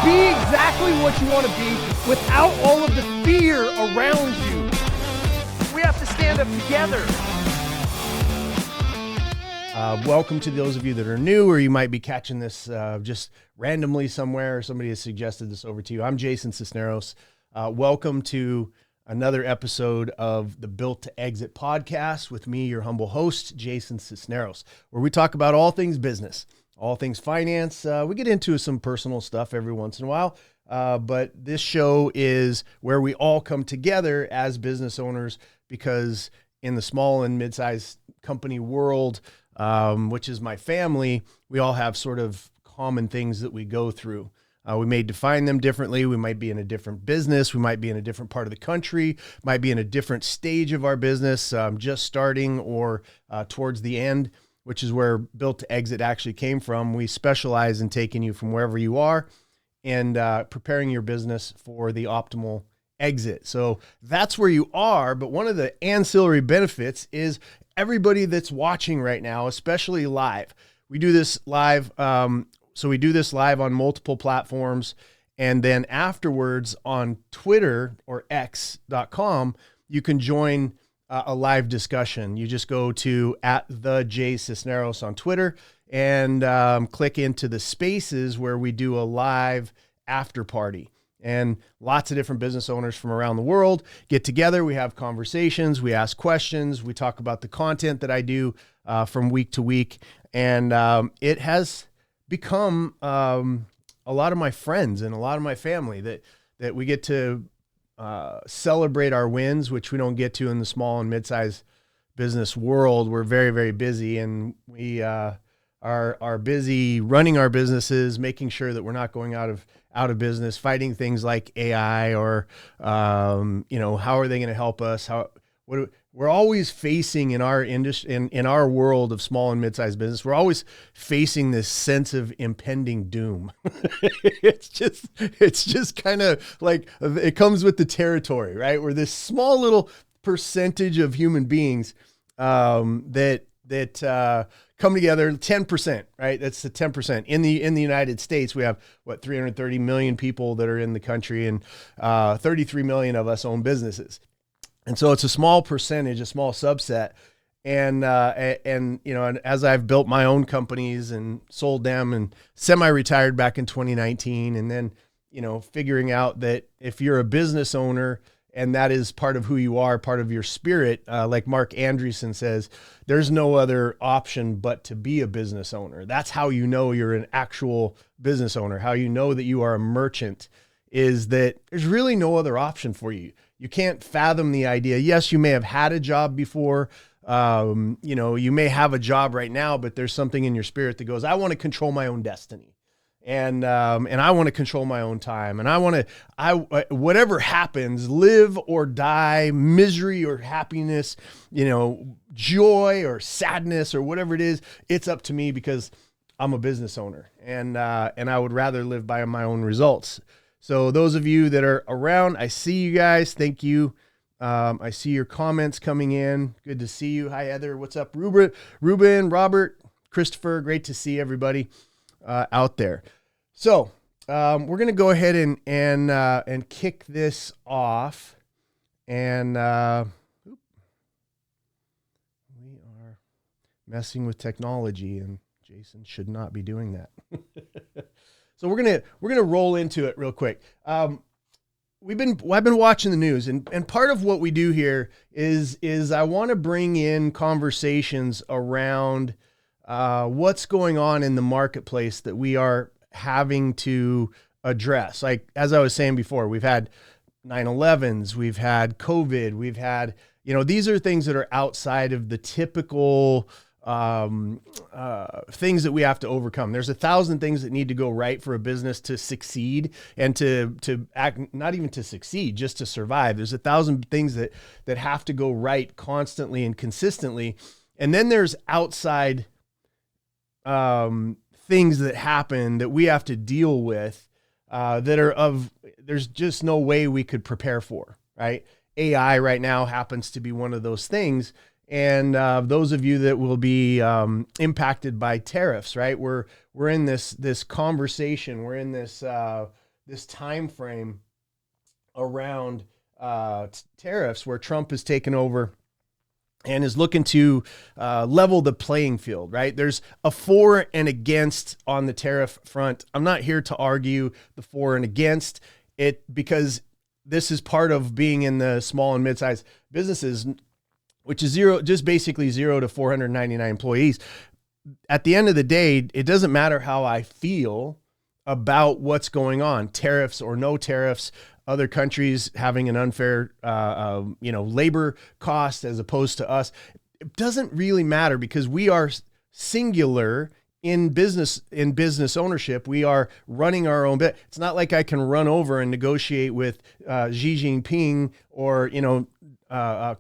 be exactly what you want to be without all of the fear around you. We have to stand up together. Welcome to those of you that are new, or you might be catching this just randomly somewhere. Somebody has suggested this over to you. I'm Jason Sisneros. Welcome to another episode of the Built to Exit podcast with me, your humble host, Jason Sisneros, where we talk about all things business, all things finance. We get into some personal stuff every once in a while, but this show is where we all come together as business owners, because in the small and mid-sized company world, which is my family, we all have sort of common things that we go through. We may define them differently. We might be in a different business. We might be in a different part of the country, might be in a different stage of our business, just starting or towards the end, which is where Built to Exit actually came from. We specialize in taking you from wherever you are and preparing your business for the optimal exit. So that's where you are. But one of the ancillary benefits is everybody that's watching right now, especially live. We do this live. So we do this live on multiple platforms. And then afterwards on Twitter or x.com, you can join a live discussion. You just go to @TheJCisneros on Twitter and click into the spaces where we do a live after party. And lots of different business owners from around the world get together. We have conversations, we ask questions, we talk about the content that I do from week to week. And it has become a lot of my friends and a lot of my family that we get to celebrate our wins, which we don't get to in the small and mid-sized business world. We're very, very busy, and we are busy running our businesses, making sure that we're not going out of business, fighting things like AI or, how are they going to help us? We're always facing in our industry, in our world of small and mid-sized business, we're always facing this sense of impending doom. It's just kind of like it comes with the territory, right? We're this small little percentage of human beings that come together, 10%, right? That's the 10%. In the United States, we have 330 million people that are in the country, and 33 million of us own businesses. And so it's a small percentage, a small subset. And as I've built my own companies and sold them and semi-retired back in 2019, and then, figuring out that if you're a business owner and that is part of who you are, part of your spirit, like Mark Andreessen says, there's no other option but to be a business owner. That's how you know you're an actual business owner, how you know that you are a merchant, is that there's really no other option for you. You can't fathom the idea. Yes, you may have had a job before. You may have a job right now, but there's something in your spirit that goes, I want to control my own destiny. And I want to control my own time. And whatever happens, live or die, misery or happiness, joy or sadness or whatever it is, it's up to me because I'm a business owner. And I would rather live by my own results. So those of you that are around, I see you guys. Thank you. I see your comments coming in. Good to see you. Hi, Heather. What's up? Ruben, Robert, Christopher. Great to see everybody out there. So we're going to go ahead and kick this off. And we are messing with technology, and Jason should not be doing that. So we're gonna roll into it real quick. I've been watching the news, and part of what we do here is I want to bring in conversations around what's going on in the marketplace that we are having to address. Like, as I was saying before, we've had 9/11s, we've had COVID, we've had, these are things that are outside of the typical things that we have to overcome. There's 1,000 things that need to go right for a business to succeed and to act, not even to succeed, just to survive. There's 1,000 things that have to go right constantly and consistently. And then there's outside things that happen that we have to deal with there's just no way we could prepare for, right? AI right now happens to be one of those things. And those of you that will be impacted by tariffs, right? We're in this conversation. We're in this this time frame around tariffs, where Trump has taken over and is looking to level the playing field, right? There's a for and against on the tariff front. I'm not here to argue the for and against it, because this is part of being in the small and mid-sized businesses, which is just basically 0 to 499 employees. At the end of the day, it doesn't matter how I feel about what's going on, tariffs or no tariffs, other countries having an unfair, labor cost as opposed to us. It doesn't really matter, because we are singular in business ownership. We are running our own bit. It's not like I can run over and negotiate with Xi Jinping, or,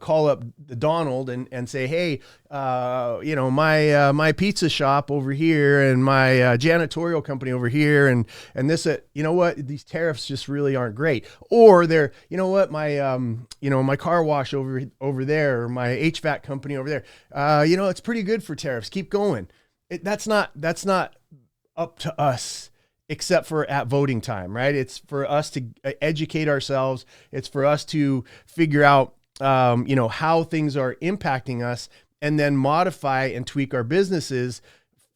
call up Donald and say, hey, my pizza shop over here and my janitorial company over here, and this, these tariffs just really aren't great. Or they're, my car wash over there, or my HVAC company over there, it's pretty good for tariffs. Keep going. That's not up to us, except for at voting time, right? It's for us to educate ourselves. It's for us to figure out, how things are impacting us, and then modify and tweak our businesses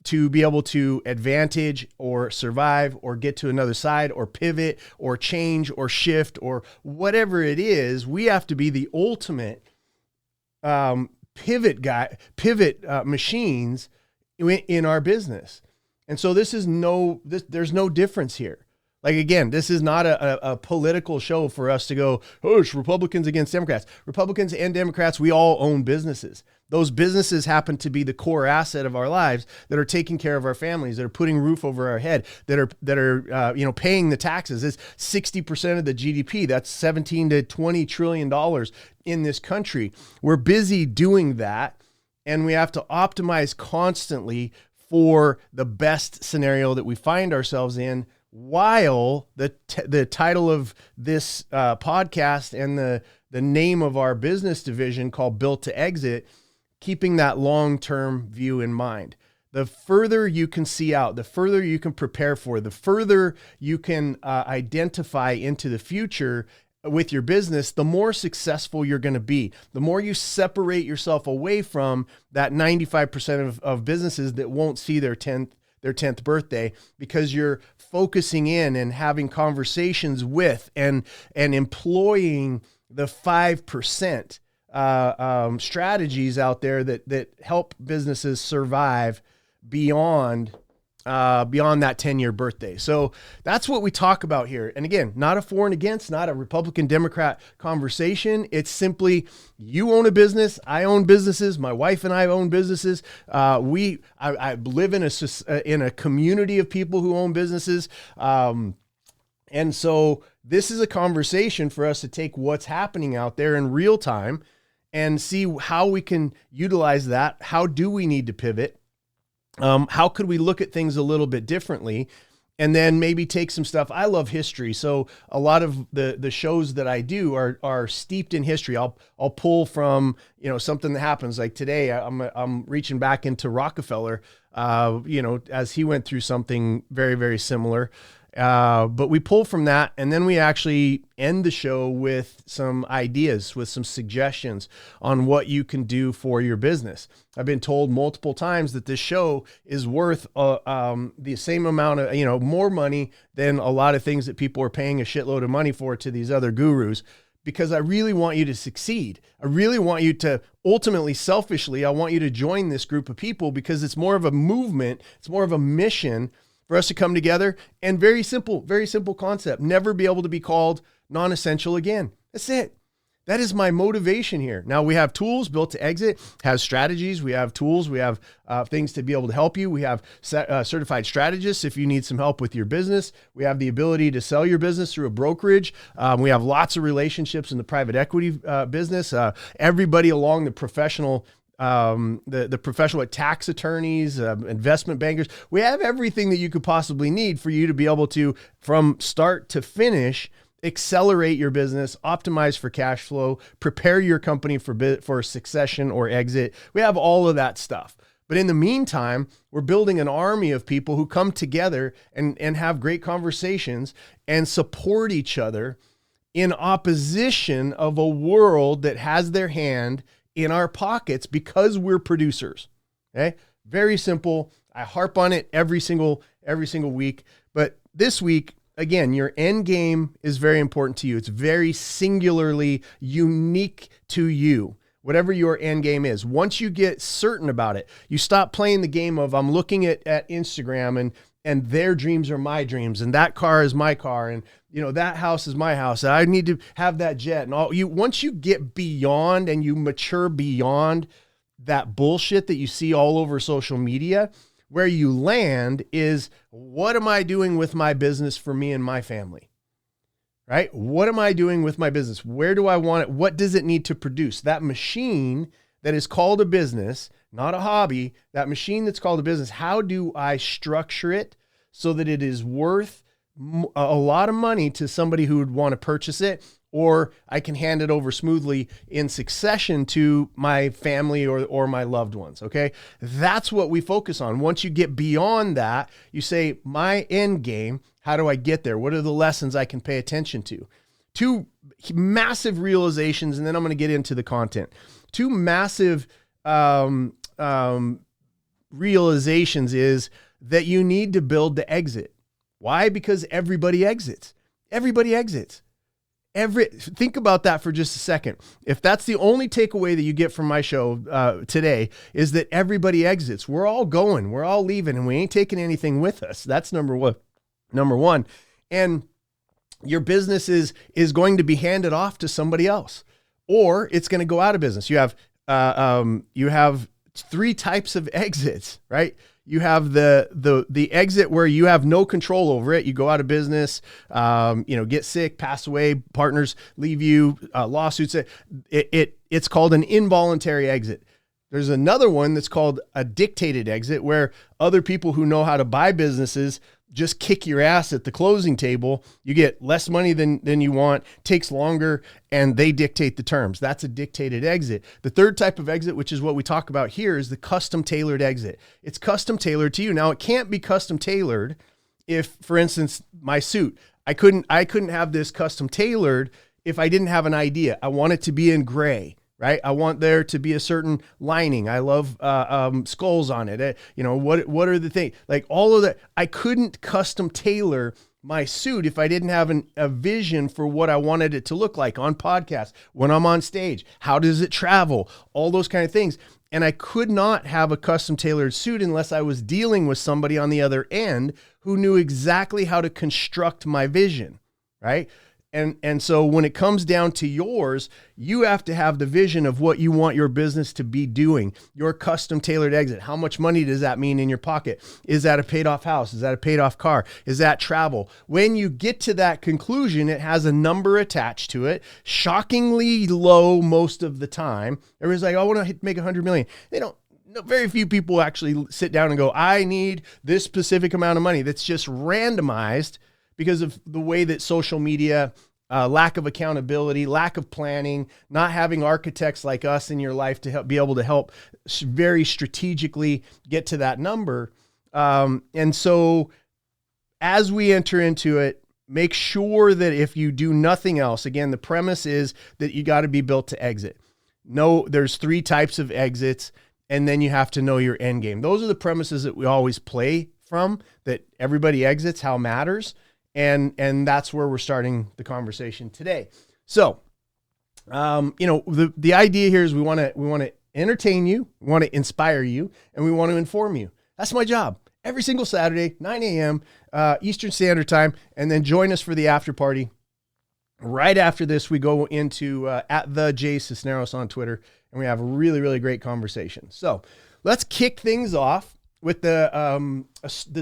to be able to advantage or survive or get to another side or pivot or change or shift or whatever it is. We have to be the ultimate pivot machines in our business. And so there's no difference here. Like, again, this is not a political show for us to go, oh, it's Republicans against Democrats. Republicans and Democrats, we all own businesses. Those businesses happen to be the core asset of our lives, that are taking care of our families, that are putting roof over our head, that are paying the taxes. It's 60% of the GDP. That's $17 to $20 trillion in this country. We're busy doing that, and we have to optimize constantly for the best scenario that we find ourselves in, while the title of this podcast and the name of our business division, called Built to Exit, keeping that long-term view in mind. The further you can see out, the further you can prepare for, the further you can identify into the future with your business, the more successful you're going to be. The more you separate yourself away from that 95% of businesses that won't see their 10th birthday, because you're focusing in and having conversations with and employing the 5% strategies out there that help businesses survive beyond that 10-year birthday. So that's what we talk about here. And again, not a for and against, not a Republican Democrat conversation. It's simply, you own a business, I own businesses, my wife and I own businesses. I live in a community of people who own businesses. And so this is a conversation for us to take what's happening out there in real time and see how we can utilize that. How do we need to pivot? How could we look at things a little bit differently? And then maybe take some stuff. I love history, so a lot of the shows that I do are steeped in history. I'll pull from something that happens, like today. I'm reaching back into Rockefeller, as he went through something very, very similar. But we pull from that, and then we actually end the show with some ideas, with some suggestions on what you can do for your business. I've been told multiple times that this show is worth the same amount of, more money than a lot of things that people are paying a shitload of money for to these other gurus, because I really want you to succeed. I really want you to, ultimately, selfishly, I want you to join this group of people, because it's more of a movement. It's more of a mission for us to come together. And very simple concept: never be able to be called non-essential again. That's it. That is my motivation here. Now, we have tools. Built to Exit has strategies. We have tools. We have things to be able to help you. We have certified strategists if you need some help with your business. We have the ability to sell your business through a brokerage. We have lots of relationships in the private equity business. Everybody along the professional, the professional tax attorneys, investment bankers. We have everything that you could possibly need for you to be able to, from start to finish, accelerate your business, optimize for cash flow, prepare your company for succession or exit. We have all of that stuff. But in the meantime, we're building an army of people who come together and have great conversations and support each other in opposition of a world that has their hand in our pockets because we're producers. Okay? Very simple. I harp on it every single week. But this week, again, your end game is very important to you. It's very singularly unique to you, whatever your end game is. Once you get certain about it, you stop playing the game of I'm looking at Instagram and their dreams are my dreams, and that car is my car, and that house is my house, and I need to have that jet and all. Once you get beyond and you mature beyond that bullshit that you see all over social media, where you land is, what am I doing with my business for me and my family? Right? What am I doing with my business? Where do I want it? What does it need to produce? That machine that is called a business, not a hobby, that machine that's called a business, how do I structure it so that it is worth a lot of money to somebody who would want to purchase it, or I can hand it over smoothly in succession to my family or my loved ones, okay? That's what we focus on. Once you get beyond that, you say, my end game, how do I get there? What are the lessons I can pay attention to? Two massive realizations, and then I'm going to get into the content. Two massive realizations is that you need to build the exit. Why? Because everybody exits. Everybody exits. Think about that for just a second. If that's the only takeaway that you get from my show today, is that everybody exits. We're all going, we're all leaving, and we ain't taking anything with us. That's number one. And your business is going to be handed off to somebody else, or it's going to go out of business. You have three types of exits, right? You have the exit where you have no control over it. You go out of business, get sick, pass away, partners leave you, lawsuits. It's called an involuntary exit. There's another one that's called a dictated exit, where other people who know how to buy businesses just kick your ass at the closing table. You get less money than you want, takes longer, and they dictate the terms. That's a dictated exit. The third type of exit, which is what we talk about here, is the custom tailored exit. It's custom tailored to you. Now, it can't be custom tailored if, for instance, my suit, I couldn't have this custom tailored if I didn't have an idea. I want it to be in gray. Right? I want there to be a certain lining. I love skulls on it. What are the things? Like all of that. I couldn't custom tailor my suit if I didn't have a vision for what I wanted it to look like on podcasts, when I'm on stage. How does it travel? All those kind of things. And I could not have a custom tailored suit unless I was dealing with somebody on the other end who knew exactly how to construct my vision, right? And so when it comes down to yours, you have to have the vision of what you want your business to be doing, your custom tailored exit. How much money does that mean in your pocket? Is that a paid off house? Is that a paid off car? Is that travel? When you get to that conclusion, it has a number attached to it, shockingly low most of the time. Everybody's like, I want to make 100 million. They don't. Very few people actually sit down and go, I need this specific amount of money. That's just randomized because of the way that social media, lack of accountability, lack of planning, not having architects like us in your life to be able to help very strategically get to that number. And so as we enter into it, make sure that if you do nothing else, again, the premise is that you got to be built to exit. No, there's three types of exits, and then you have to know your end game. Those are the premises that we always play from, that everybody exits, how matters. And that's where we're starting the conversation today. So, the idea here is we want to entertain you, we want to inspire you, and we want to inform you. That's my job. Every single Saturday, 9 a.m. Eastern Standard Time, and then join us for the after party. Right after this, we go into at the J Sisneros on Twitter, and we have a really, really great conversation. So let's kick things off with the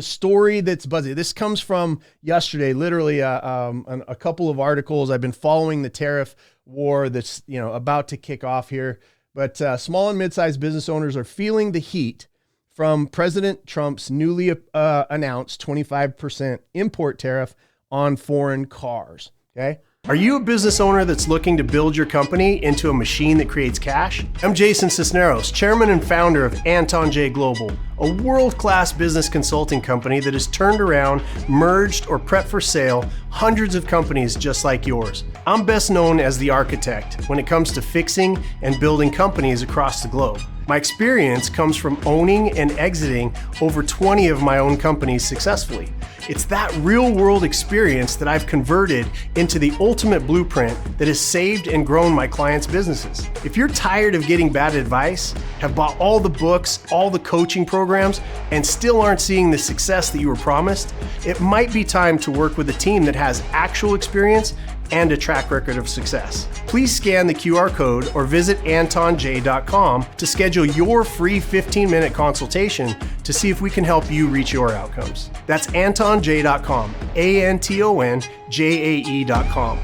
story that's buzzy. This comes from yesterday, literally a couple of articles. I've been following the tariff war that's about to kick off here. But small and mid-sized business owners are feeling the heat from President Trump's newly announced 25% import tariff on foreign cars. Okay, Are you a business owner that's looking to build your company into a machine that creates cash? I'm Jason Sisneros, chairman and founder of Anton J Global, a world-class business consulting company that has turned around, merged, or prepped for sale hundreds of companies just like yours. I'm best known as the architect when it comes to fixing and building companies across the globe. My experience comes from owning and exiting over 20 of my own companies successfully. It's that real-world experience that I've converted into the ultimate blueprint that has saved and grown my clients' businesses. If you're tired of getting bad advice, have bought all the books, all the coaching programs, and still aren't seeing the success that you were promised, it might be time to work with a team that has actual experience and a track record of success. Please scan the QR code or visit antonj.com to schedule your free 15-minute consultation to see if we can help you reach your outcomes. That's antonj.com, ANTONJAE.com.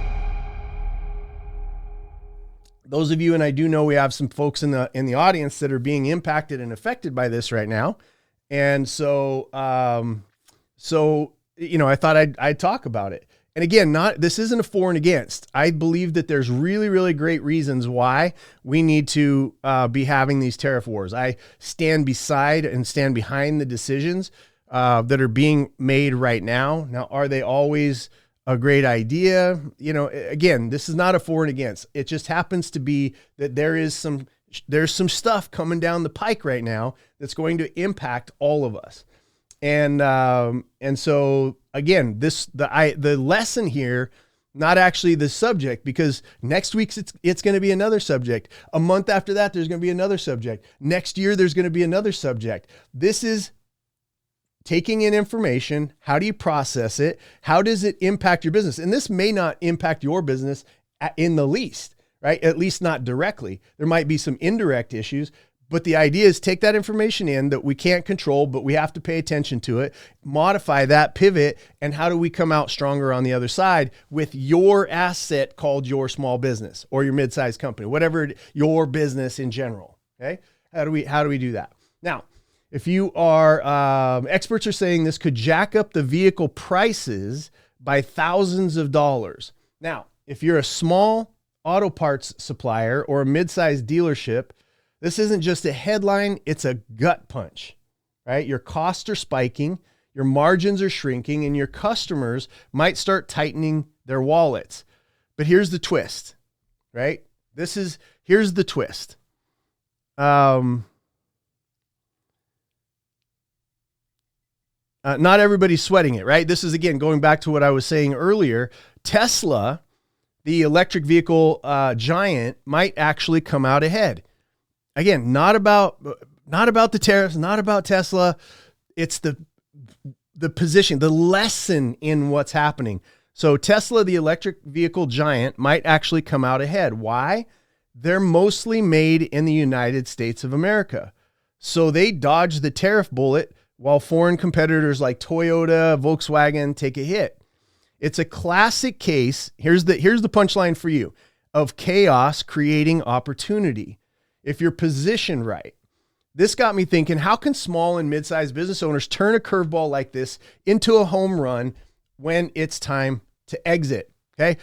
Those of you, and I do know we have some folks in the audience that are being impacted and affected by this right now. And so I thought I'd talk about it. And again, this isn't a for and against. I believe that there's really, really great reasons why we need to be having these tariff wars. I stand beside and stand behind the decisions that are being made right now. Now, are they always a great idea? Again, this is not a for and against. It just happens to be that there's some stuff coming down the pike right now that's going to impact all of us. And so again, the lesson here, not actually the subject, because next week it's going to be another subject. A month after that, there's going to be another subject. Next year, there's going to be another subject. This is taking in information. How do you process it? How does it impact your business? And this may not impact your business in the least, right? At least not directly. There might be some indirect issues. But the idea is take that information in that we can't control, but we have to pay attention to it, modify that, pivot, and how do we come out stronger on the other side with your asset called your small business or your mid-sized company, whatever your business in general. Okay, how do we do that? Now, if you are experts are saying this could jack up the vehicle prices by thousands of dollars. Now, if you're a small auto parts supplier or a mid-sized dealership, this isn't just a headline, it's a gut punch, right? Your costs are spiking, your margins are shrinking, and your customers might start tightening their wallets. But here's the twist, right? Here's the twist. Not everybody's sweating it, right? This is, again, going back to what I was saying earlier. Tesla, the electric vehicle giant, might actually come out ahead. Again, not about the tariffs, not about Tesla. It's the position, the lesson in what's happening. So Tesla, the electric vehicle giant, might actually come out ahead. Why? They're mostly made in the United States of America. So they dodge the tariff bullet while foreign competitors like Toyota, Volkswagen take a hit. It's a classic case. Here's the punchline for you of chaos creating opportunity. If you're positioned right. This got me thinking, how can small and mid-sized business owners turn a curveball like this into a home run when it's time to exit? Okay.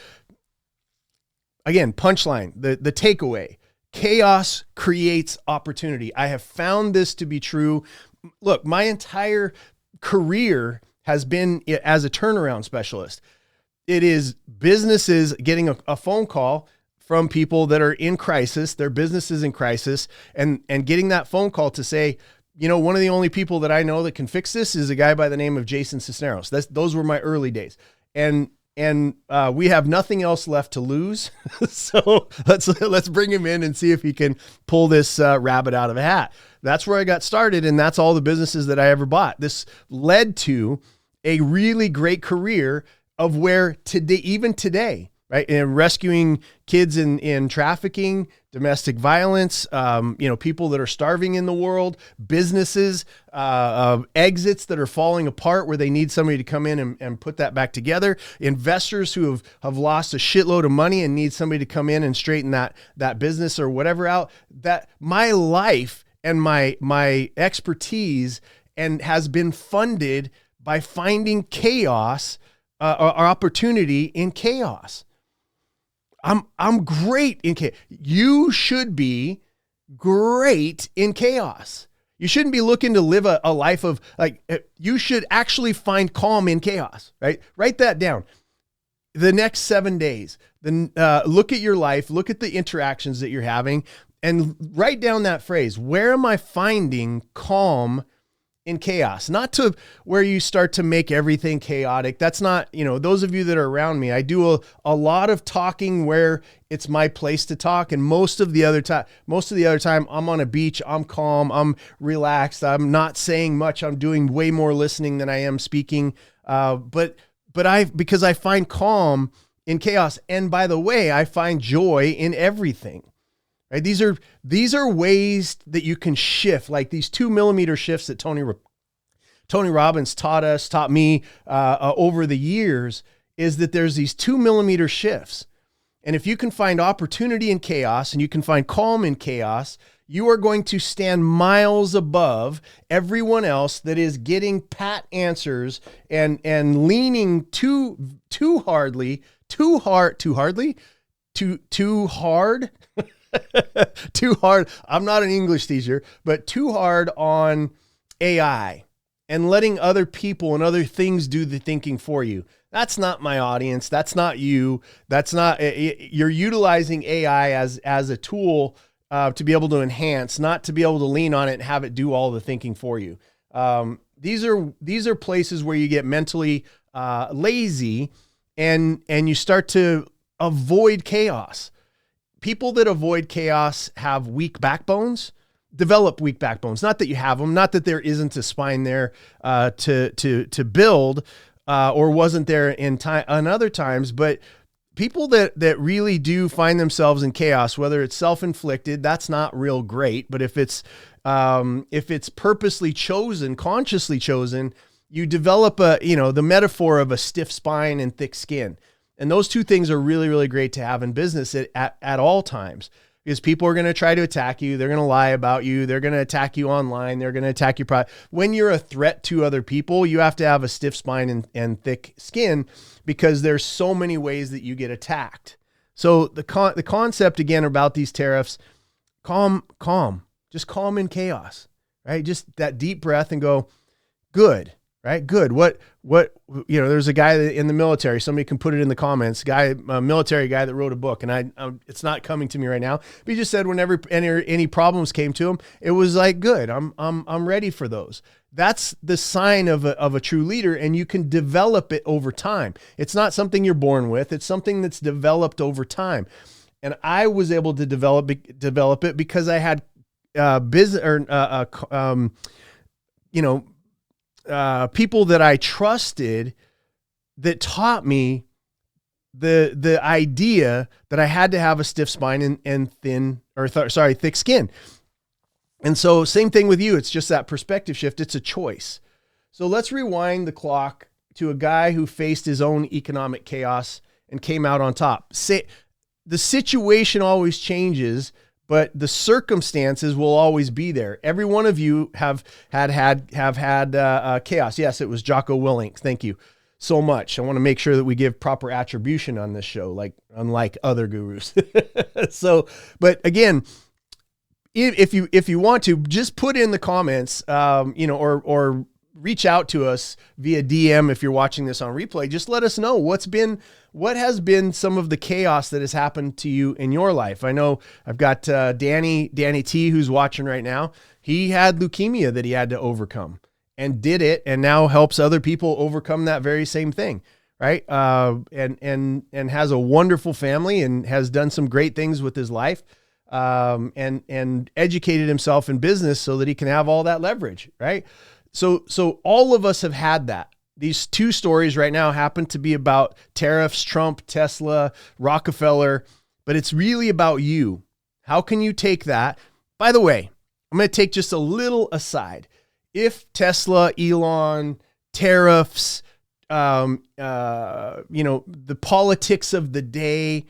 Again, punchline, the takeaway, chaos creates opportunity. I have found this to be true. Look, my entire career has been as a turnaround specialist. It is businesses getting a phone call from people that are in crisis, their business is in crisis, and getting that phone call to say, one of the only people that I know that can fix this is a guy by the name of Jason Sisneros. Those were my early days. And we have nothing else left to lose. So let's bring him in and see if he can pull this rabbit out of a hat. That's where I got started. And that's all the businesses that I ever bought. This led to a really great career of where today, even today, right, and rescuing kids in trafficking, domestic violence, people that are starving in the world, businesses, exits that are falling apart where they need somebody to come in and put that back together, investors who have lost a shitload of money and need somebody to come in and straighten that business or whatever out. That my life and my expertise and has been funded by finding chaos or opportunity in chaos. I'm great in chaos. You should be great in chaos. You shouldn't be looking to live a life of you should actually find calm in chaos, right? Write that down. The next 7 days, then look at your life, look at the interactions that you're having, and write down that phrase. Where am I finding calm in chaos? Not to where you start to make everything chaotic. That's not, those of you that are around me, I do a lot of talking where it's my place to talk. And most of the other time I'm on a beach, I'm calm, I'm relaxed. I'm not saying much. I'm doing way more listening than I am speaking. Because I find calm in chaos. And by the way, I find joy in everything. Right? These are ways that you can shift, like these 2 millimeter shifts that Tony Robbins taught me over the years, is that there's these 2 millimeter shifts. And if you can find opportunity in chaos and you can find calm in chaos, you are going to stand miles above everyone else that is getting pat answers and leaning too hard. Too hard. I'm not an English teacher, but too hard on AI and letting other people and other things do the thinking for you. That's not my audience. That's not you. You're utilizing AI as a tool to be able to enhance, not to be able to lean on it and have it do all the thinking for you. These are places where you get mentally lazy and you start to avoid chaos. People that avoid chaos have weak backbones, develop weak backbones. Not that you have them, not that there isn't a spine there to build or wasn't there in other times, but people that really do find themselves in chaos, whether it's self-inflicted, that's not real great. But if it's purposely chosen, consciously chosen, you develop the metaphor of a stiff spine and thick skin. And those two things are really, really great to have in business at all times, because people are going to try to attack you. They're going to lie about you. They're going to attack you online. They're going to attack your product. When you're a threat to other people, you have to have a stiff spine and thick skin, because there's so many ways that you get attacked. So the concept again about these tariffs, calm, just calm in chaos, right? Just that deep breath and go, good. Right? Good. What, there's a guy in the military, somebody can put it in the comments, a military guy that wrote a book, and it's not coming to me right now, but he just said whenever any problems came to him, it was like, good, I'm ready for those. That's the sign of a true leader, and you can develop it over time. It's not something you're born with. It's something that's developed over time. And I was able to develop it because I had people that I trusted that taught me the idea that I had to have a stiff spine and thick skin. And so same thing with you. It's just that perspective shift. It's a choice. So let's rewind the clock to a guy who faced his own economic chaos and came out on top. The situation always changes, but the circumstances will always be there. Every one of you have had chaos. Yes, it was Jocko Willink. Thank you so much. I want to make sure that we give proper attribution on this show, unlike other gurus. So, but again, if you want to, just put in the comments, or reach out to us via DM if you're watching this on replay. Just let us know what has been some of the chaos that has happened to you in your life. I know I've got Danny T, who's watching right now. He had leukemia that he had to overcome and did it, and now helps other people overcome that very same thing, right? And has a wonderful family and has done some great things with his life, and educated himself in business so that he can have all that leverage, right? So all of us have had that. These two stories right now happen to be about tariffs, Trump, Tesla, Rockefeller, but it's really about you. How can you take that? By the way, I'm going to take just a little aside. If Tesla, Elon, tariffs, the politics of the day,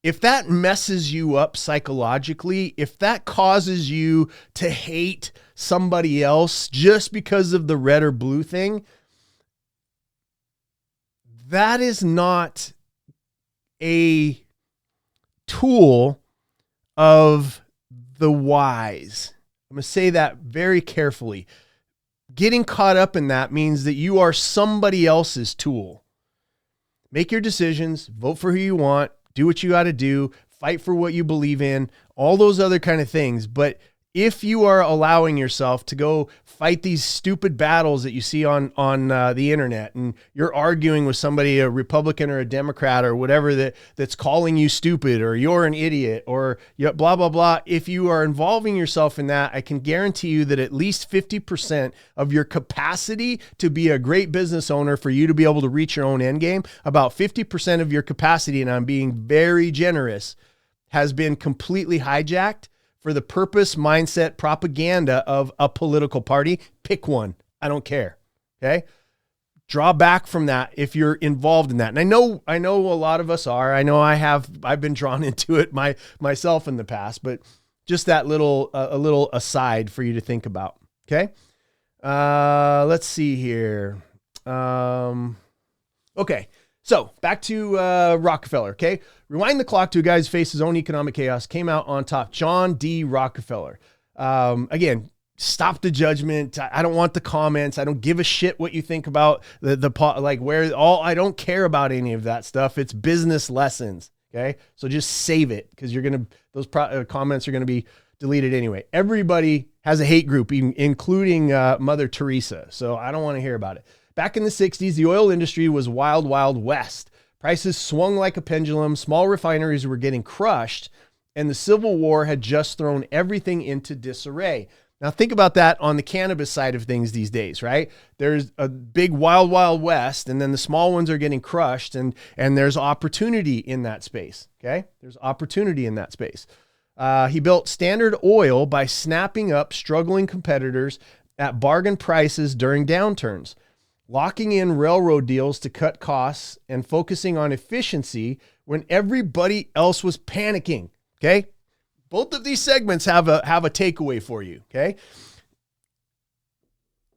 if that messes you up psychologically, if that causes you to hate somebody else just because of the red or blue thing, that is not a tool of the wise. I'm going to say that very carefully. Getting caught up in that means that you are somebody else's tool. Make your decisions, vote for who you want, do what you got to do, fight for what you believe in, all those other kind of things. But if you are allowing yourself to go fight these stupid battles that you see on the internet, and you're arguing with somebody, a Republican or a Democrat or whatever that's calling you stupid, or you're an idiot, or blah, blah, blah. If you are involving yourself in that, I can guarantee you that at least 50% of your capacity to be a great business owner, for you to be able to reach your own end game, about 50% of your capacity, and I'm being very generous, has been completely hijacked for the purpose, mindset, propaganda of a political party. Pick one. I don't care. Okay. Draw back from that if you're involved in that. And I know a lot of us are. I know I've been drawn into it myself in the past, but just that little aside for you to think about. Okay. Let's see here. Okay. So back to Rockefeller, okay? Rewind the clock to a guy who's faced his own economic chaos, came out on top, John D. Rockefeller. Again, stop the judgment. I don't want the comments. I don't give a shit what you think about I don't care about any of that stuff. It's business lessons, okay? So just save it, because those comments are going to be deleted anyway. Everybody has a hate group, including Mother Teresa. So I don't want to hear about it. Back in the 60s, the oil industry was wild, wild west. Prices swung like a pendulum. Small refineries were getting crushed, and the Civil War had just thrown everything into disarray. Now think about that on the cannabis side of things these days, right? There's a big wild, wild west, and then the small ones are getting crushed, and there's opportunity in that space, okay? There's opportunity in that space. He built Standard Oil by snapping up struggling competitors at bargain prices during downturns, locking in railroad deals to cut costs, and focusing on efficiency when everybody else was panicking. Okay. Both of these segments have a takeaway for you. Okay.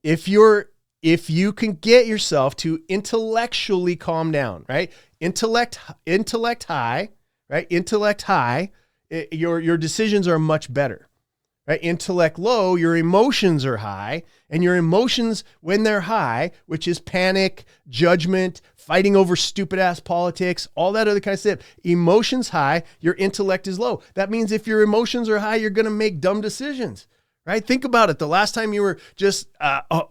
If you can get yourself to intellectually calm down, right? Intellect high, right? Intellect high, your decisions are much better. Right? Intellect low, your emotions are high, and your emotions, when they're high, which is panic, judgment, fighting over stupid ass politics, all that other kind of stuff. Emotions high, your intellect is low. That means if your emotions are high, you're going to make dumb decisions. Right? Think about it. The last time you were just, over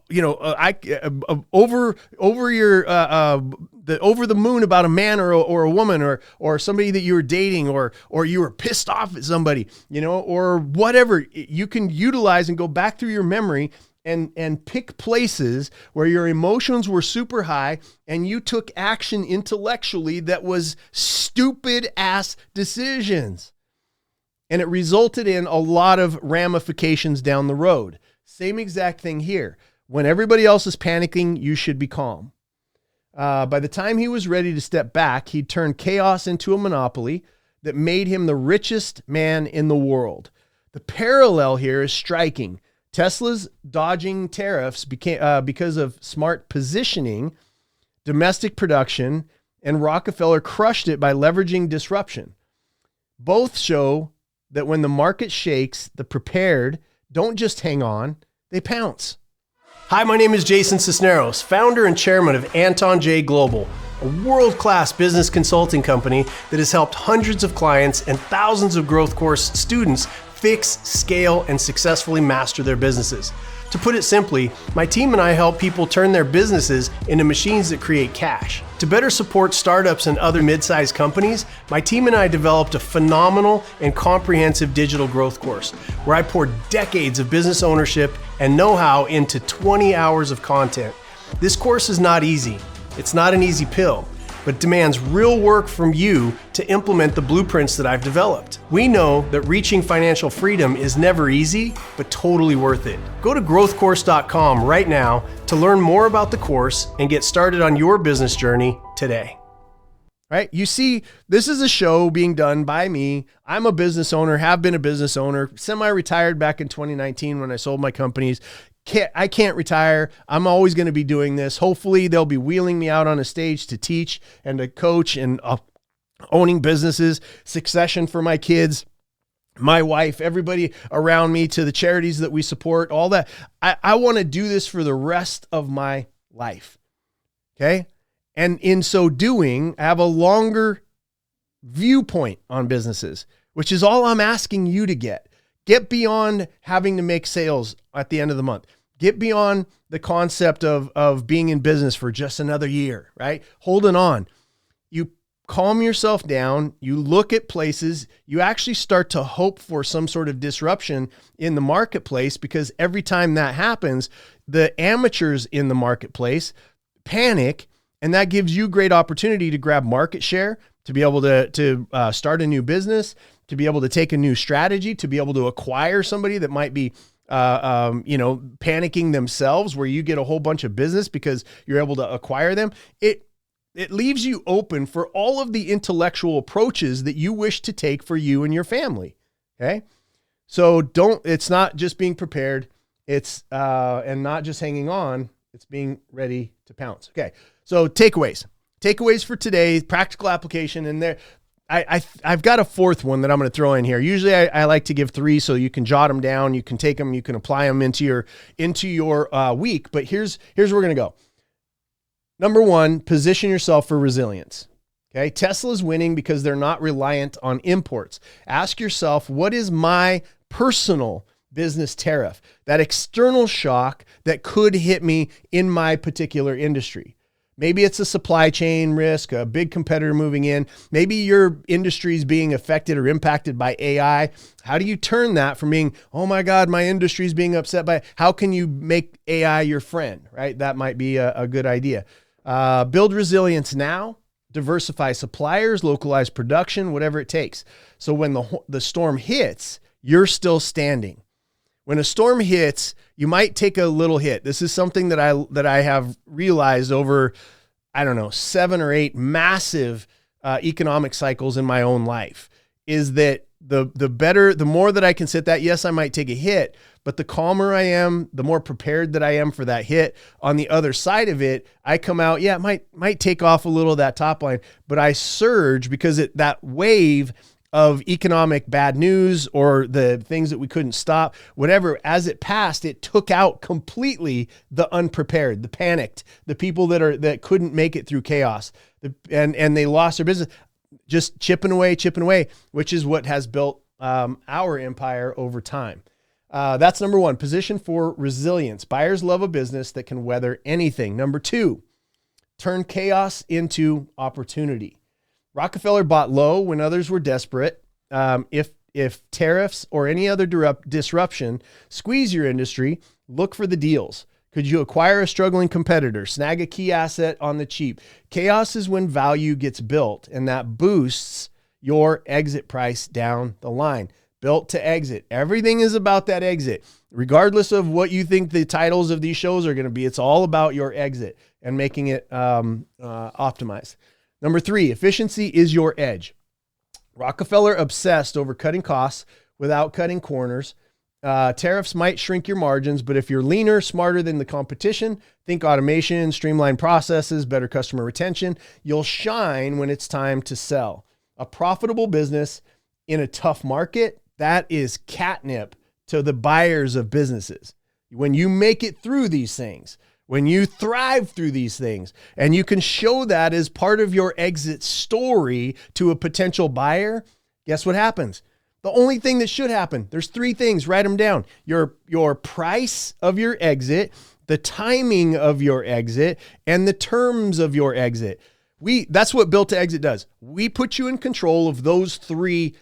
the moon about a man or a woman or somebody that you were dating, or you were pissed off at somebody, or whatever, you can utilize and go back through your memory and pick places where your emotions were super high and you took action intellectually that was stupid ass decisions. And it resulted in a lot of ramifications down the road. Same exact thing here. When everybody else is panicking, you should be calm. By the time he was ready to step back, he'd turned chaos into a monopoly that made him the richest man in the world. The parallel here is striking. Tesla's dodging tariffs because of smart positioning, domestic production, and Rockefeller crushed it by leveraging disruption. Both show that when the market shakes, the prepared don't just hang on, they pounce. Hi, my name is Jason Sisneros, founder and chairman of Anton J Global, a world-class business consulting company that has helped hundreds of clients and thousands of growth course students fix, scale, and successfully master their businesses. To put it simply, my team and I help people turn their businesses into machines that create cash. To better support startups and other mid-sized companies, my team and I developed a phenomenal and comprehensive digital growth course where I poured decades of business ownership and know-how into 20 hours of content. This course is not easy. It's not an easy pill, but demands real work from you to implement the blueprints that I've developed. We know that reaching financial freedom is never easy, but totally worth it. Go to growthcourse.com right now to learn more about the course and get started on your business journey today. Right? You see, this is a show being done by me. I'm a business owner, have been a business owner, semi-retired back in 2019 when I sold my companies. I can't retire. I'm always going to be doing this. Hopefully they'll be wheeling me out on a stage to teach and to coach, and owning businesses, succession for my kids, my wife, everybody around me, to the charities that we support, all that. I want to do this for the rest of my life. Okay. And in so doing, I have a longer viewpoint on businesses, which is all I'm asking you to get. Get beyond having to make sales at the end of the month. Get beyond the concept of being in business for just another year, right? Holding on. You calm yourself down. You look at places. You actually start to hope for some sort of disruption in the marketplace, because every time that happens, the amateurs in the marketplace panic, and that gives you great opportunity to grab market share, to be able to start a new business, to be able to take a new strategy, to be able to acquire somebody that might be panicking themselves, where you get a whole bunch of business because you're able to acquire them. It leaves you open for all of the intellectual approaches that you wish to take for you and your family. Okay. So it's not just being prepared. It's, and not just hanging on, it's being ready to pounce. Okay. So takeaways for today, practical application. And there, I've got a fourth one that I'm going to throw in here. Usually I like to give 3 so you can jot them down, you can take them, you can apply them into your week. But here's where we're going to go. Number 1, position yourself for resilience. Okay. Tesla's winning because they're not reliant on imports. Ask yourself, what is my personal business tariff? That external shock that could hit me in my particular industry. Maybe it's a supply chain risk, a big competitor moving in. Maybe your industry is being affected or impacted by AI. How do you turn that from being, oh my God, my industry is being upset by, how can you make AI your friend, right? That might be a good idea. Build resilience now, diversify suppliers, localize production, whatever it takes. So when the storm hits, you're still standing. When a storm hits, you might take a little hit. This is something that I have realized over, 7 or 8 massive economic cycles in my own life, is that the more that I can sit that, yes, I might take a hit, but the calmer I am, the more prepared that I am for that hit. On the other side of it, I come out, it might take off a little of that top line, but I surge because that wave of economic bad news or the things that we couldn't stop, whatever, as it passed, it took out completely the unprepared, the panicked, the people that couldn't make it through chaos, and they lost their business. Just chipping away, which is what has built our empire over time. That's number 1, position for resilience. Buyers love a business that can weather anything. Number 2, turn chaos into opportunity. Rockefeller bought low when others were desperate. If tariffs or any other disruption squeeze your industry, look for the deals. Could you acquire a struggling competitor? Snag a key asset on the cheap? Chaos is when value gets built, and that boosts your exit price down the line. Built to exit. Everything is about that exit. Regardless of what you think the titles of these shows are going to be, it's all about your exit and making it optimized. Number 3, efficiency is your edge. Rockefeller obsessed over cutting costs without cutting corners. Tariffs might shrink your margins, but if you're leaner, smarter than the competition, think automation, streamlined processes, better customer retention, you'll shine when it's time to sell. A profitable business in a tough market, that is catnip to the buyers of businesses. When you make it through these things, when you thrive through these things, and you can show that as part of your exit story to a potential buyer, guess what happens? The only thing that should happen, there's 3 things, write them down. Your price of your exit, the timing of your exit, and the terms of your exit. That's what Built to Exit does. We put you in control of those 3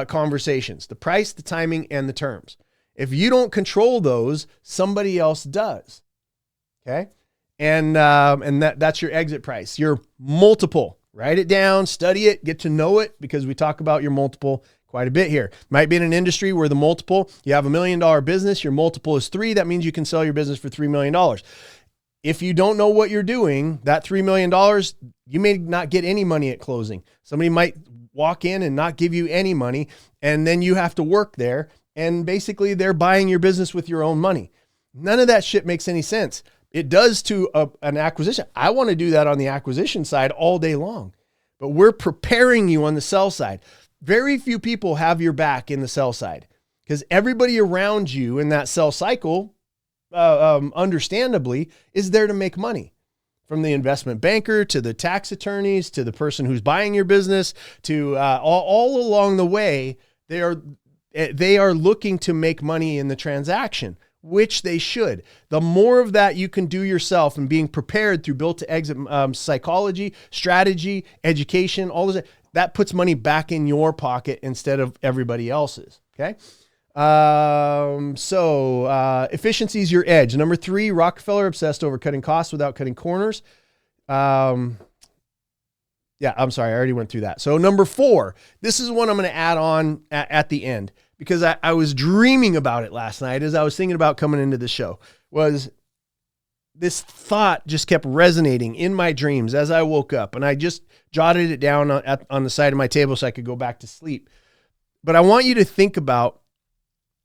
conversations: the price, the timing, and the terms. If you don't control those, somebody else does. Okay. And that's your exit price, your multiple. Write it down, study it, get to know it, because we talk about your multiple quite a bit here. Might be in an industry where the multiple, you have $1 million business, your multiple is 3. That means you can sell your business for $3 million. If you don't know what you're doing, that $3 million, you may not get any money at closing. Somebody might walk in and not give you any money, and then you have to work there, and basically they're buying your business with your own money. None of that shit makes any sense. It does to an acquisition. I want to do that on the acquisition side all day long. but we're preparing you on the sell side. Very few people have your back in the sell side because everybody around you in that sell cycle, understandably, is there to make money. From the investment banker to the tax attorneys to the person who's buying your business to all along the way, they are looking to make money in the transaction, which they should. The more of that you can do yourself and being prepared through built to exit psychology, strategy, education, all of that puts money back in your pocket instead of everybody else's. Okay. Efficiency is your edge. Number 3, Rockefeller obsessed over cutting costs without cutting corners. I'm sorry. I already went through that. So number 4, this is one I'm going to add on at the end because I was dreaming about it last night as I was thinking about coming into the show. Was this thought just kept resonating in my dreams as I woke up, and I just jotted it down on the side of my table so I could go back to sleep. But I want you to think about,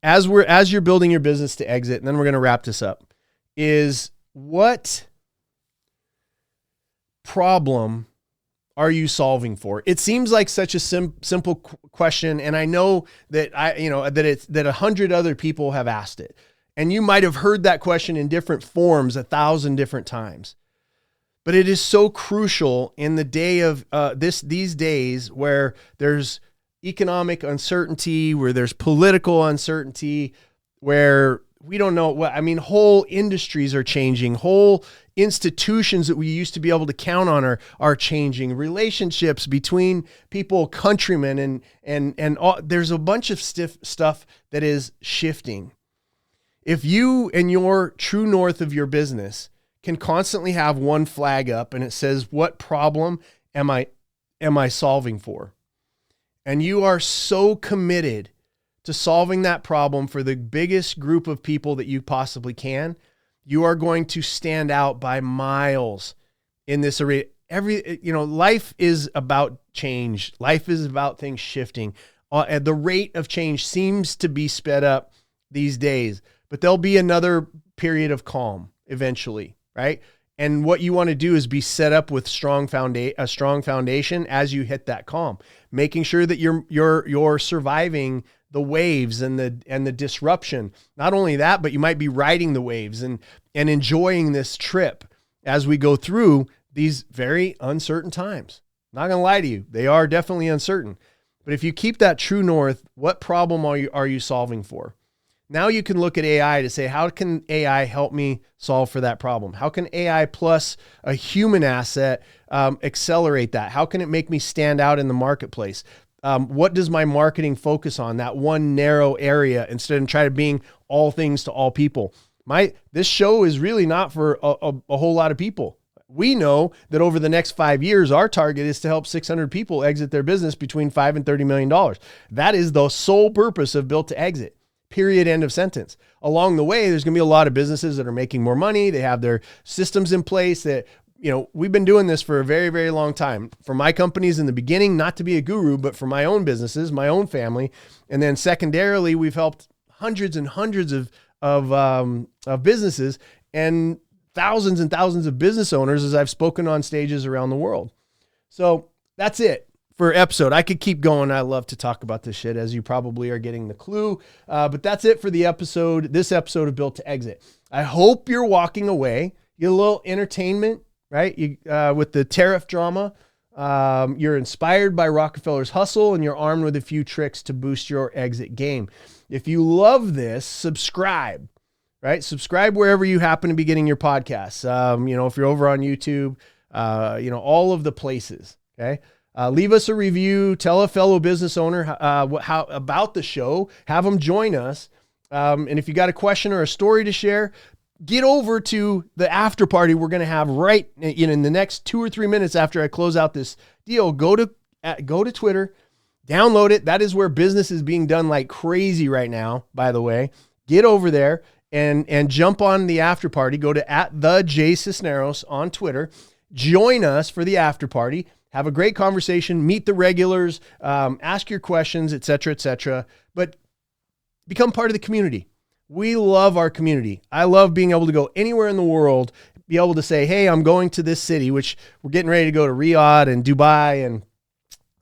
as you're building your business to exit, and then we're going to wrap this up, is what problem are you solving for? It seems like such a simple question, and I know that that 100 other people have asked it, and you might have heard that question in different forms 1,000 different times. But it is so crucial in the day of these days where there's economic uncertainty, where there's political uncertainty, where we don't know whole industries are changing, whole institutions that we used to be able to count on are changing, relationships between people, countrymen, and there's a bunch of stuff that is shifting. If you and your true north of your business can constantly have one flag up and it says, what problem am I solving for? And you are so committed to solving that problem for the biggest group of people that you possibly can, you are going to stand out by miles in this arena. Life is about change. Life is about things shifting. The rate of change seems to be sped up these days, but there'll be another period of calm eventually, right? And what you want to do is be set up with a strong foundation as you hit that calm, making sure that you're surviving the waves and the disruption. Not only that, but you might be riding the waves and enjoying this trip as we go through these very uncertain times. Not going to lie to you, they are definitely uncertain. But if you keep that true north, what problem are you solving for? Now you can look at AI to say, how can AI help me solve for that problem? How can AI plus a human asset accelerate that? How can it make me stand out in the marketplace? What does my marketing focus on? That one narrow area instead of trying to being all things to all people. This show is really not for a whole lot of people. We know that over the next 5 years, our target is to help 600 people exit their business between $5 and $30 million. That is the sole purpose of Built to Exit. Period. End of sentence. Along the way, there's going to be a lot of businesses that are making more money. They have their systems in place that, we've been doing this for a very, very long time. For my companies in the beginning, not to be a guru, but for my own businesses, my own family. And then secondarily, we've helped hundreds and hundreds of businesses and thousands of business owners as I've spoken on stages around the world. So that's it for episode. I could keep going. I love to talk about this shit, as you probably are getting the clue. But that's it for the episode, this episode of Built to Exit. I hope you're walking away. You get a little entertainment, right? With the tariff drama. You're inspired by Rockefeller's hustle, and you're armed with a few tricks to boost your exit game. If you love this, subscribe, right? Subscribe wherever you happen to be getting your podcasts. If you're over on YouTube, all of the places, okay? Leave us a review. Tell a fellow business owner how about the show. Have them join us. And if you got a question or a story to share, get over to the after party we're going to have right in the next 2 or 3 minutes after I close out this deal. Go to Twitter, download it. That is where business is being done like crazy right now, by the way. Get over there and jump on the after party. Go to @the_Cisneros on Twitter. Join us for the after party. Have a great conversation, meet the regulars, ask your questions, et cetera, but become part of the community. We love our community. I love being able to go anywhere in the world, be able to say, hey, I'm going to this city, which we're getting ready to go to Riyadh and Dubai and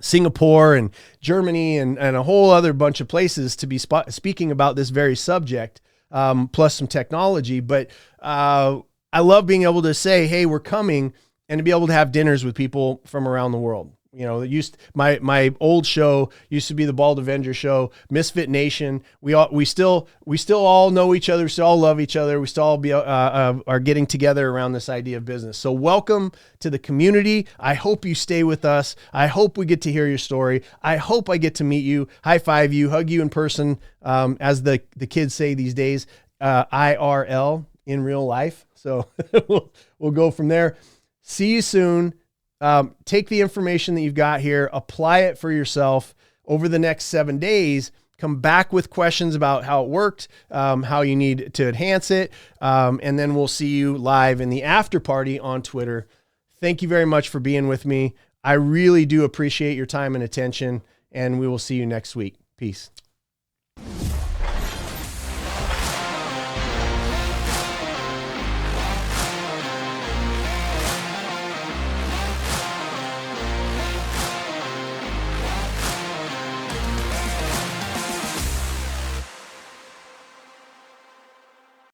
Singapore and Germany and a whole other bunch of places to be speaking about this very subject, plus some technology. But I love being able to say, hey, we're coming, and to be able to have dinners with people from around the world. You know, my old show used to be the Bald Avenger show, Misfit Nation. We still all know each other, we still all love each other. We still all are getting together around this idea of business. So welcome to the community. I hope you stay with us. I hope we get to hear your story. I hope I get to meet you, high five you, hug you in person, as the kids say these days, IRL, in real life. So we'll go from there. See you soon. Take the information that you've got here, apply it for yourself over the next 7 days, come back with questions about how it worked, how you need to enhance it. And then we'll see you live in the after party on Twitter. Thank you very much for being with me. I really do appreciate your time and attention, and we will see you next week. Peace.